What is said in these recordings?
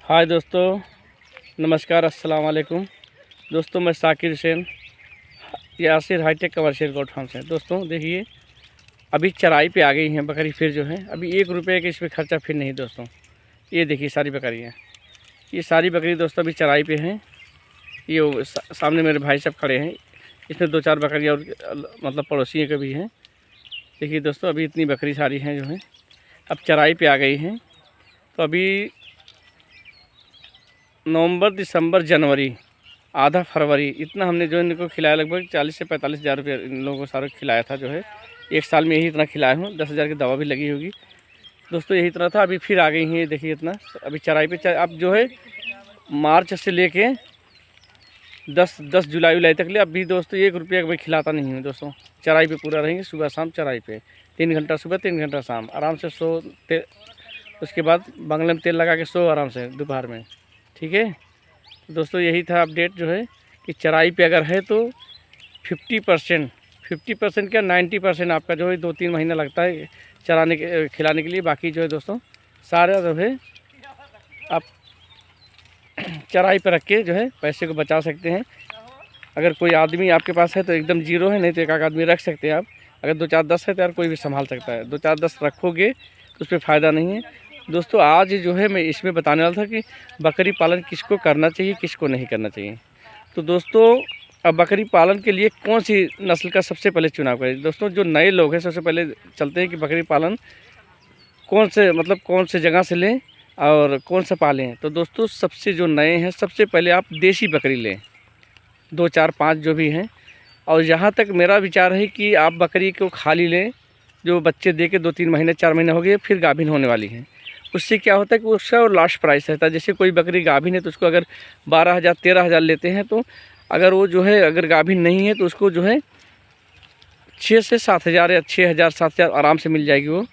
हाय दोस्तों, नमस्कार, अस्सलाम वालेकुम। दोस्तों मैं Sakir Hussain, Yasir hitech commercial goat farm से। दोस्तों देखिए, अभी चराई पे आ गई हैं बकरी फिर जो है। अभी 1 रुपये का इसमें खर्चा फिर नहीं दोस्तों। ये देखिए सारी बकरियाँ, ये सारी बकरी दोस्तों अभी चराई पे हैं। ये सामने मेरे भाई साहब खड़े हैं, इसमें 2-4 बकरियाँ और मतलब पड़ोसियों के भी हैं। देखिए दोस्तों, अभी इतनी बकरी सारी हैं जो हैं अब चराई पे आ गई हैं। तो अभी नवंबर, दिसंबर, जनवरी, आधा फरवरी, इतना हमने जो इनको खिलाया, लगभग 40 से 45 हज़ार रुपये इन लोगों को सारा खिलाया था जो है। 1 साल में यही इतना खिलाया हूँ। 10,000 की दवा भी लगी होगी दोस्तों, यही इतना था। अभी फिर आ गई हैं, देखिए इतना। अभी चराई पे अब जो है मार्च से लेके 10 जुलाई तक ले अभी दोस्तों 1 रुपये का मैं खिलाता नहीं हूँ दोस्तों। चराई पे पूरा रहेंगे, सुबह शाम चराई पे। 3 घंटा सुबह, 3 घंटा शाम, आराम से सो। उसके बाद बंगले में तेल लगा के सो आराम से दोपहर में, ठीक है दोस्तों। यही था अपडेट जो है कि चराई पे अगर है तो 50% क्या 90% आपका जो है 2-3 महीना लगता है चराने के खिलाने के लिए। बाकी जो है दोस्तों सारा जो है आप चराई पे रख के जो है पैसे को बचा सकते हैं। अगर कोई आदमी आपके पास है तो एकदम जीरो है, नहीं तो एक आदमी रख सकते हैं आप। अगर 2-4-10 है तो यार कोई भी संभाल सकता है। 2-4-10 रखोगे तो उस पर फ़ायदा नहीं है दोस्तों। आज जो है मैं इसमें बताने वाला था कि बकरी पालन किसको करना चाहिए, किसको नहीं करना चाहिए। तो दोस्तों अब बकरी पालन के लिए कौन सी नस्ल का सबसे पहले चुनाव करें दोस्तों। जो नए लोग हैं सबसे पहले चलते हैं कि बकरी पालन कौन से जगह से लें और कौन सा पालें। तो दोस्तों सबसे जो नए हैं, सबसे पहले आप देसी बकरी लें, 2, 4, 5 जो भी हैं। और यहाँ तक मेरा विचार है कि आप बकरी को खाली लें जो बच्चे दे के 2-3 महीने 4 महीने हो गए, फिर गाभिन होने वाली हैं। उससे क्या होता है कि उसका लास्ट प्राइस रहता है। जैसे कोई बकरी गाभिन है तो उसको अगर 12,000 13,000 लेते हैं, तो अगर वो जो है अगर गाभिन नहीं है तो उसको जो है 6 से 7,000 या 6,000 7,000 आराम से मिल जाएगी वो,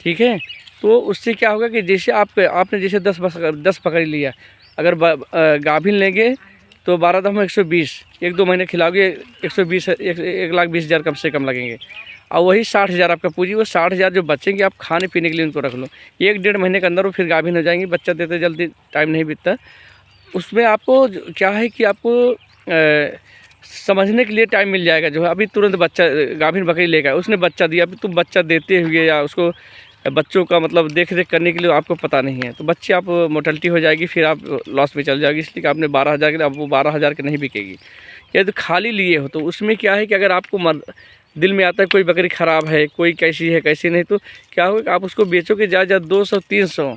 ठीक है। तो उससे क्या होगा कि जैसे आपने जैसे 10 बकरी लिया, अगर गाभिन लेंगे तो 12 दम 120, 1-2 महीने खिलाओगे 120, 1,20,000 कम से कम लगेंगे। और वही 60,000 आपका पूंजी, वो 60,000 जो बचेंगे आप खाने पीने के लिए उनको रख लो। 1-1.5 महीने के अंदर वो फिर गाभिन हो जाएंगी। बच्चा देते जल्दी टाइम नहीं बीतता। उसमें आपको क्या है कि आपको समझने के लिए टाइम मिल जाएगा। जो है अभी तुरंत बच्चा गाभिन बकरी लेकर उसने बच्चा दिया, अभी तुम बच्चा देते हुए या उसको बच्चों का मतलब देख रेख करने के लिए आपको पता नहीं है, तो बच्चे आप मोर्टलिटी हो जाएगी, फिर आप लॉस में चल जाएगी। इसलिए कि आपने 12,000 के लिए, अब वो 12,000 के नहीं बिकेगी। यदि खाली लिए हो तो उसमें क्या है कि अगर आपको दिल में आता है कोई बकरी ख़राब है, कोई कैसी है कैसी नहीं, तो क्या होगा कि आप उसको बेचोगे ज़्यादा 200-300,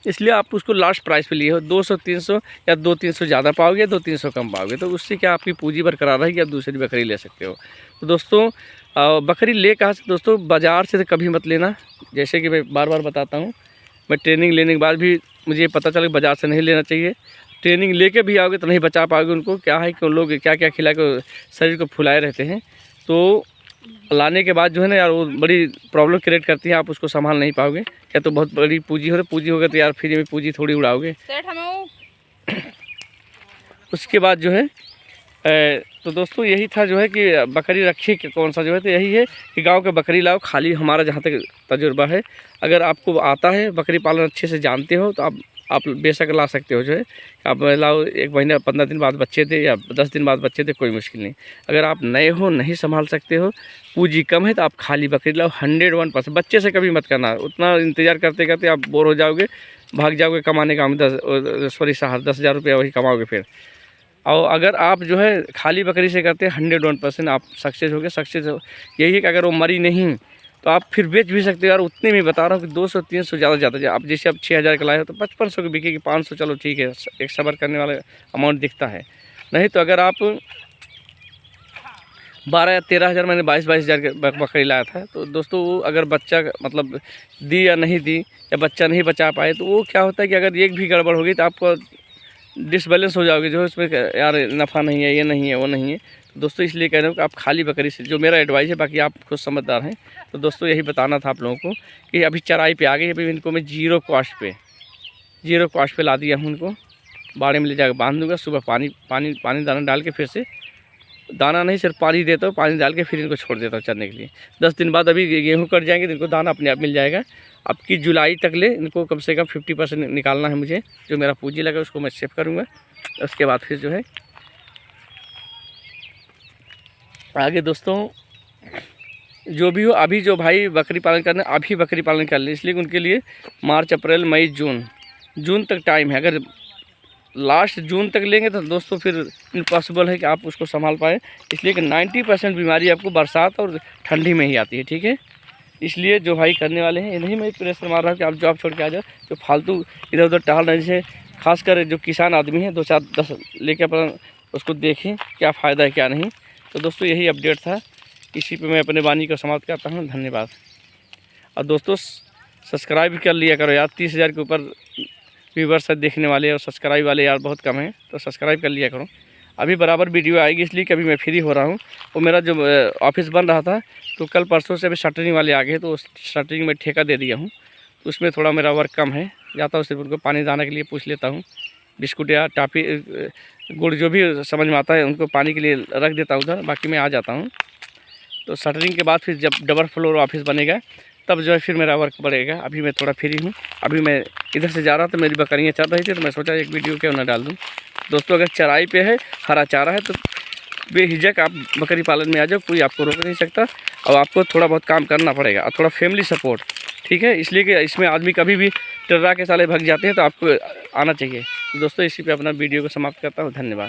इसलिए आप उसको लास्ट प्राइस पे लिए हो। 200-300 या 200-300 ज़्यादा पाओगे, 200-300 कम पाओगे, तो उससे क्या आपकी पूंजी बरकरार रहेगी, आप दूसरी बकरी ले सकते हो। तो दोस्तों बकरी ले कहाँ से दोस्तों, बाज़ार से तो कभी मत लेना। जैसे कि मैं बार बार बताता हूँ, मैं ट्रेनिंग लेने के बाद भी मुझे पता चला कि बाज़ार से नहीं लेना चाहिए। ट्रेनिंग लेके भी आओगे तो नहीं बचा पाओगे उनको। क्या है कि उन लोग क्या क्या खिला के शरीर को फुलाए रहते हैं, तो लाने के बाद जो है ना यार वो बड़ी प्रॉब्लम क्रिएट करती है। आप उसको संभाल नहीं पाओगे। क्या तो बहुत बड़ी पूंजी होगा तो यार फ्री में पूंजी थोड़ी उड़ाओगे। उसके बाद जो है तो दोस्तों यही था जो है कि बकरी रखी कि कौन सा जो है, तो यही है कि गांव के बकरी लाओ खाली। हमारा जहाँ तक तजुर्बा है, अगर आपको आता है बकरी पालन अच्छे से जानते हो तो आप बेशक ला सकते हो। जो है आप लाओ, 1 महीने 15 दिन बाद बच्चे थे या 10 दिन बाद बच्चे थे, कोई मुश्किल नहीं। अगर आप नए हो, नहीं संभाल सकते हो, पूंजी कम है, तो आप खाली बकरी लाओ 101%। बच्चे से कभी मत करना, उतना इंतज़ार करते करते आप बोर हो जाओगे, भाग जाओगे कमाने का। 10,000 रुपया वही कमाओगे फिर। और अगर आप जो है खाली बकरी से करते हैं 101% आप सक्सेस हो गए। यही है कि अगर वो मरी नहीं तो आप फिर बेच भी सकते हो। यार उतने में बता रहा हूँ कि 200-300 ज़्यादा आप जैसे आप 6,000 का लाए हो तो 5500 की बिकेगी, 500 चलो ठीक है, एक सबर करने वाला अमाउंट दिखता है। नहीं तो अगर आप 12 या 13,000, मैंने 22,000 के बकरी लाया था, तो दोस्तों वो अगर बच्चा मतलब दी या नहीं दी या बच्चा नहीं बचा पाए, तो वो क्या होता है कि अगर एक भी गड़बड़ होगी तो आपको डिसबैलेंस हो जाओगे। जो है उसमें यार नफ़ा नहीं है, ये नहीं है, वो नहीं है। तो दोस्तों इसलिए कह रहा हूँ कि आप खाली बकरी से, जो मेरा एडवाइस है, बाकी आप खुद समझदार हैं। तो दोस्तों यही बताना था आप लोगों को कि अभी चराई पे आ गई। अभी इनको मैं जीरो कॉस्ट पे ला दिया हूँ। उनको बाड़े में ले जाकर बांध दूँगा। सुबह पानी दाना डाल के, फिर से दाना नहीं सिर्फ पानी देता हूँ, पानी डाल के फिर इनको छोड़ देता हूँ चरने के लिए। 10 दिन बाद अभी गेहूँ कट जाएंगे तो इनको दाना अपने आप मिल जाएगा। आपकी जुलाई तक ले इनको कम से कम 50% निकालना है मुझे। जो मेरा पूंजी लगा उसको मैं सेव करूँगा। उसके बाद फिर जो है आगे दोस्तों जो भी हो, अभी जो भाई बकरी पालन करना है अभी बकरी पालन कर लें, इसलिए उनके लिए मार्च अप्रैल मई जून तक टाइम है। अगर लास्ट जून तक लेंगे तो दोस्तों फिर इम्पॉसिबल है कि आप उसको संभाल पाएँ, इसलिए कि 90% बीमारी आपको बरसात और ठंडी में ही आती है, ठीक है। इसलिए जो भाई करने वाले हैं, नहीं मैं प्रेशर मार रहा हूँ कि आप जॉब छोड़ के आ जाओ, जो फालतू इधर उधर टहल रहे, जैसे खासकर जो किसान आदमी हैं 2-4-10 लेके अपना उसको देखें क्या फ़ायदा है क्या नहीं। तो दोस्तों यही अपडेट था, इसी पे मैं अपने वाणी को समाप्त करता हूँ। धन्यवाद। और दोस्तों सब्सक्राइब कर लिया करो यार, 30,000 के ऊपर व्यूवर्स है देखने वाले और सब्सक्राइब वाले यार बहुत कम हैं, तो सब्सक्राइब कर लिया करो। अभी बराबर वीडियो आएगी, इसलिए कि अभी मैं फ्री हो रहा हूँ। वो मेरा जो ऑफिस बन रहा था तो कल परसों से अभी शटरिंग वाले आ गए, तो उस शटरिंग में ठेका दे दिया हूँ, तो उसमें थोड़ा मेरा वर्क कम है। जाता हूँ सिर्फ उनको पानी दाने के लिए पूछ लेता हूँ, बिस्कुट या टाफ़ी गुड़ जो भी समझ में आता है उनको पानी के लिए रख देता हूँ उधर, बाकी मैं आ जाता हूँ। तो शटरिंग के बाद फिर जब डबल फ्लोर ऑफिस बनेगा तब जो है फिर मेरा वर्क बढ़ेगा। अभी मैं थोड़ा फ्री हूँ। अभी मैं इधर से जा रहा था, मेरी बकरियाँ चल रही थी, तो मैं सोचा एक वीडियो क्यों ना डाल दूँ। दोस्तों अगर चराई पे है, हरा चारा है, तो बेहिचक आप बकरी पालन में आ जाओ, कोई आपको रोक नहीं सकता। और आपको थोड़ा बहुत काम करना पड़ेगा और थोड़ा फैमिली सपोर्ट, ठीक है। इसलिए कि इसमें आदमी कभी भी टर्रा के साले भाग जाते हैं, तो आपको आना चाहिए। दोस्तों इसी पे अपना वीडियो को समाप्त करता हूँ। धन्यवाद।